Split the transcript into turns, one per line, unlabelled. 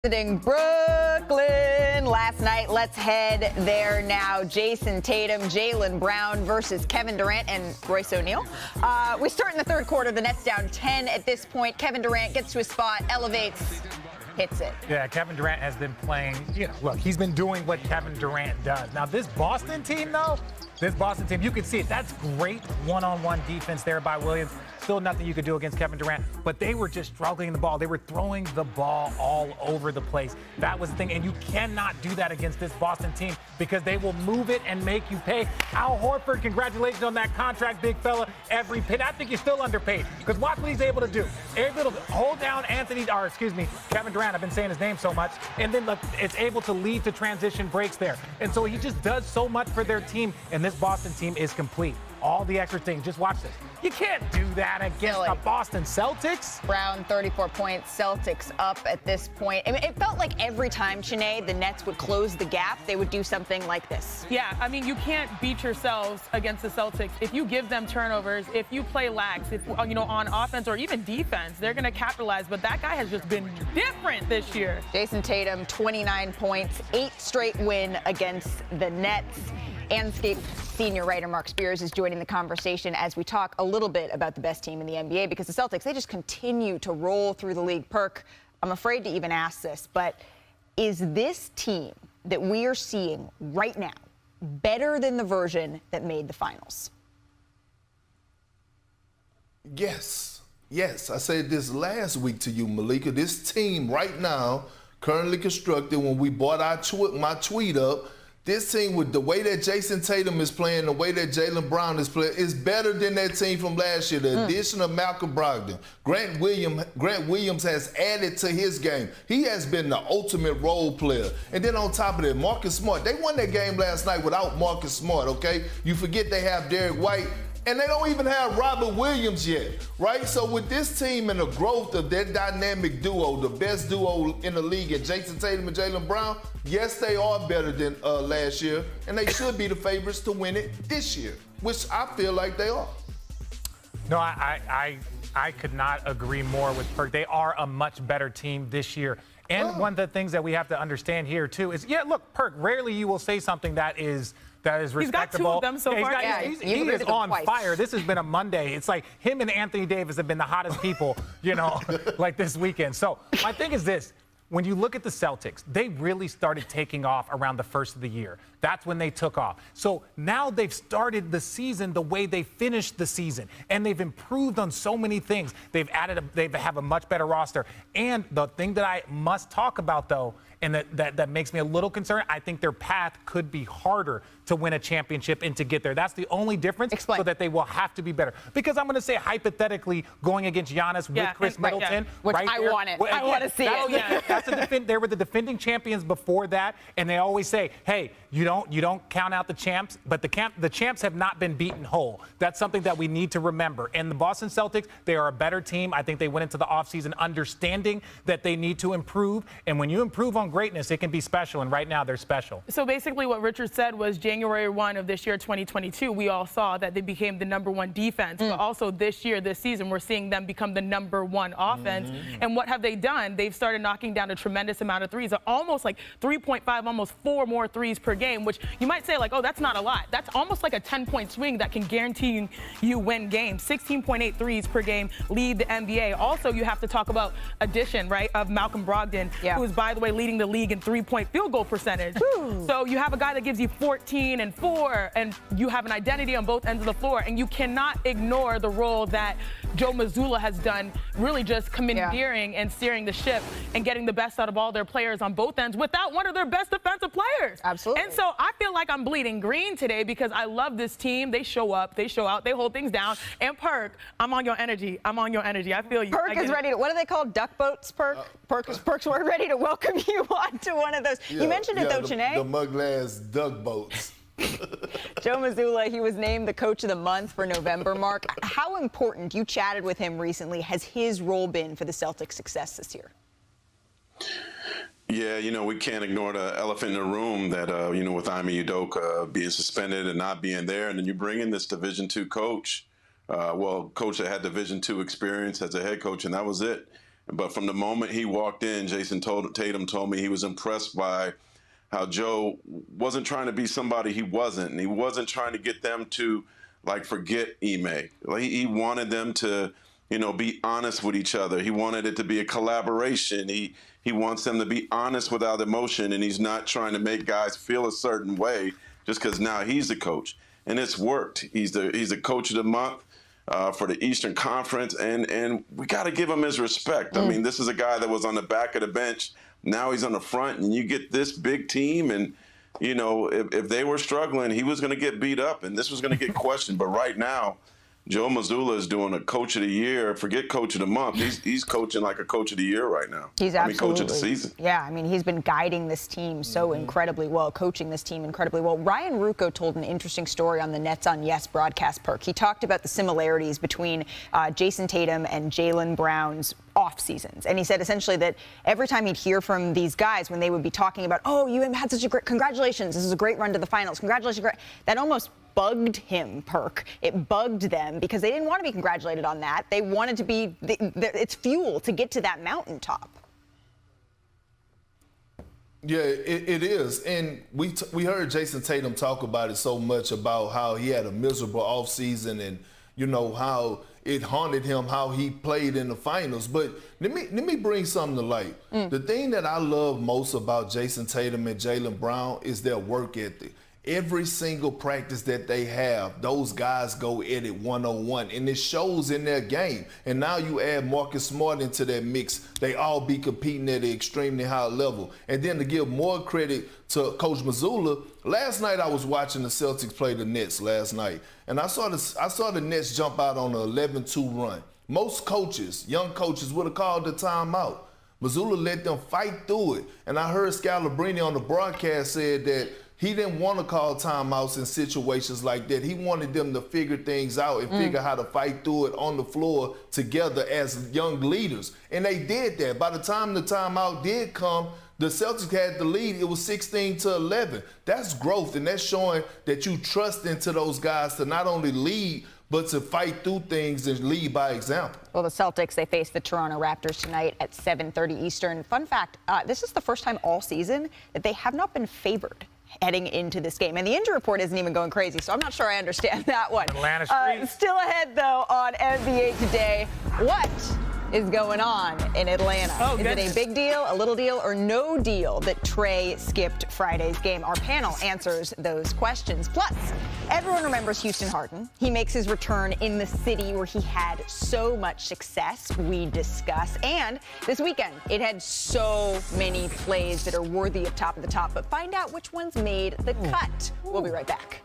Visiting Brooklyn last night. Let's head there now. Jason Tatum, Jaylen Brown versus Kevin Durant and Royce O'Neal. We start in the third quarter. The Nets down 10 at this point. Kevin Durant gets to his spot, elevates, hits it.
Yeah, Kevin Durant has been playing, look, he's been doing what Kevin Durant does. Now, this Boston team, though, you can see it. That's great one-on-one defense there by Williams. Still nothing you could do against Kevin Durant, but they were just struggling the ball. They were throwing the ball all over the place. That was the thing, and you cannot do that against this Boston team because they will move it and make you pay. Al Horford, congratulations on that contract, big fella. Every penny. I think you're still underpaid because watch what he's able to do. Able to hold down Kevin Durant. I've been saying his name so much, and then it's able to lead to transition breaks there. And so he just does so much for their team, and this Boston team is complete. All the extra things. Just watch this. You can't do that against the Boston Celtics.
Brown, 34 points. Celtics up at this point. I mean, it felt like every time, Sinead, the Nets would close the gap, they would do something like this.
Yeah, I mean, you can't beat yourselves against the Celtics. If you give them turnovers, if you play lax, if on offense or even defense, they're going to capitalize. But that guy has just been different this year.
Jason Tatum, 29 points, 8 straight win against the Nets. Anscape senior writer Mark Spears is joining the conversation as we talk a little bit about the best team in the NBA because the Celtics, they just continue to roll through the league. Perk, I'm afraid to even ask this, but is this team that we are seeing right now better than the version that made the finals?
Yes. Yes. I said this last week to you, Malika. This team right now, currently constructed, when we brought my tweet up, this team, with the way that Jason Tatum is playing, the way that Jaylen Brown is playing, is better than that team from last year. The addition of Malcolm Brogdon. Grant Williams has added to his game. He has been the ultimate role player. And then on top of that, Marcus Smart. They won that game last night without Marcus Smart, okay? You forget they have Derek White. And they don't even have Robert Williams yet, right? So with this team and the growth of that dynamic duo, the best duo in the league, and Jason Tatum and Jaylen Brown, yes, they are better than last year, and they should be the favorites to win it this year, which I feel like they are.
No, I could not agree more with Perk. They are a much better team this year. And one of the things that we have to understand here, too, is, look, Perk, rarely you will say something that is respectable.
He's got 2 of them so far.
He is on fire. This has been a Monday. It's like him and Anthony Davis have been the hottest people, like this weekend. So my thing is this. When you look at the Celtics, they really started taking off around the first of the year. That's when they took off. So now they've started the season the way they finished the season, and they've improved on so many things. They have a much better roster. And the thing that I must talk about, though, and that makes me a little concerned, I think their path could be harder to win a championship and to get there. That's the only difference.
Explain.
So that they will have to be better. Because I'm going to say, hypothetically, going against Giannis with Chris Middleton.
Which I want it. I want to see it. They were the defending champions before that, and they always say, hey, you don't count out the champs, but the champs have not been beaten whole. That's something that we need to remember. And the Boston Celtics, they are a better team. I think they went into the offseason understanding that they need to improve. And when you improve on greatness, it can be special, and right now they're special.
So basically what Richard said was January 1 of this year, 2022, we all saw that they became the #1 defense. But also this season, we're seeing them become the #1 offense. And what have they done? They've started knocking down a tremendous amount of threes, almost like 3.5, almost 4 more threes per game, which you might say like, oh, that's not a lot. That's almost like a 10-point swing that can guarantee you win games. 16.8 threes per game lead the NBA. Also, you have to talk about addition, right, of Malcolm Brogdon, who is, by the way, leading the league in 3-point field goal percentage. So you have a guy that gives you 14 and 4, and you have an identity on both ends of the floor, and you cannot ignore the role that Joe Mazzulla has done, really just commandeering and steering the ship and getting the best out of all their players on both ends without one of their best defensive players.
Absolutely.
And so I feel like I'm bleeding green today because I love this team. They show up, they show out, they hold things down. And Perk, I'm on your energy. I feel you.
Perk is ready to, what do they call duck boats, Perk? Perk's, we're ready to welcome you onto one of those. You mentioned it, though, Sinead.
The Muglass duck boats.
Joe Mazzulla, he was named the Coach of the Month for November, Mark. How important, you chatted with him recently, has his role been for the Celtics' success this year?
Yeah, we can't ignore the elephant in the room that, with Ime Udoka being suspended and not being there. And then you bring in this Division II coach, coach that had Division II experience as a head coach, and that was it. But from the moment he walked in, Tatum told me he was impressed by how Joe wasn't trying to be somebody he wasn't, and he wasn't trying to get them to forget Ime. He wanted them to, be honest with each other. He wanted it to be a collaboration. He wants them to be honest without emotion, and he's not trying to make guys feel a certain way just because now he's the coach. And it's worked. He's the coach of the month for the Eastern Conference, and we got to give him his respect. I mean, this is a guy that was on the back of the bench. Now he's on the front, and you get this big team, and if they were struggling, he was going to get beat up, and this was going to get questioned. But right now, Joe Mazzulla is doing a coach of the year. Forget coach of the month. He's coaching like a coach of the year right now.
He's absolutely
coach of the season.
Yeah, I mean, he's been guiding this team so incredibly well, coaching this team incredibly well. Ryan Ruocco told an interesting story on the Nets on Yes broadcast, Perk. He talked about the similarities between Jason Tatum and Jaylen Brown's off seasons. And he said essentially that every time he'd hear from these guys when they would be talking about, oh, you had such a great, congratulations, this is a great run to the finals, congratulations, that almost bugged him, Perk. It bugged them because they didn't want to be congratulated on that. They wanted to be, it's fuel to get to that mountaintop.
Yeah, it is. And we heard Jason Tatum talk about it so much about how he had a miserable offseason and, how it haunted him, how he played in the finals. But let me bring something to light. The thing that I love most about Jason Tatum and Jaylen Brown is their work ethic. Every single practice that they have, those guys go at it one-on-one, and it shows in their game. And now you add Marcus Smart into that mix, they all be competing at an extremely high level. And then to give more credit to Coach Mazzulla, last night I was watching the Celtics play the Nets last night, and I saw the Nets jump out on an 11-2 run. Most coaches, young coaches, would have called the timeout. Mazzulla let them fight through it. And I heard Scalabrine on the broadcast said that he didn't want to call timeouts in situations like that. He wanted them to figure things out and figure how to fight through it on the floor together as young leaders. And they did that. By the time the timeout did come, the Celtics had the lead. It was 16-11. That's growth, and that's showing that you trust into those guys to not only lead, but to fight through things and lead by example.
Well, the Celtics, they face the Toronto Raptors tonight at 7:30 Eastern. Fun fact, this is the first time all season that they have not been favored heading into this game. And the injury report isn't even going crazy, so I'm not sure I understand that one.
Atlanta Street.
Still ahead, though, on NBA Today. What is going on in Atlanta? Is it a big deal, a little deal, or no deal that Trey skipped Friday's game? Our panel answers those questions. Plus, everyone remembers Houston Harden. He makes his return in the city where he had so much success, we discuss. And this weekend, it had so many plays that are worthy of top of the top, but find out which ones made the cut. We'll be right back.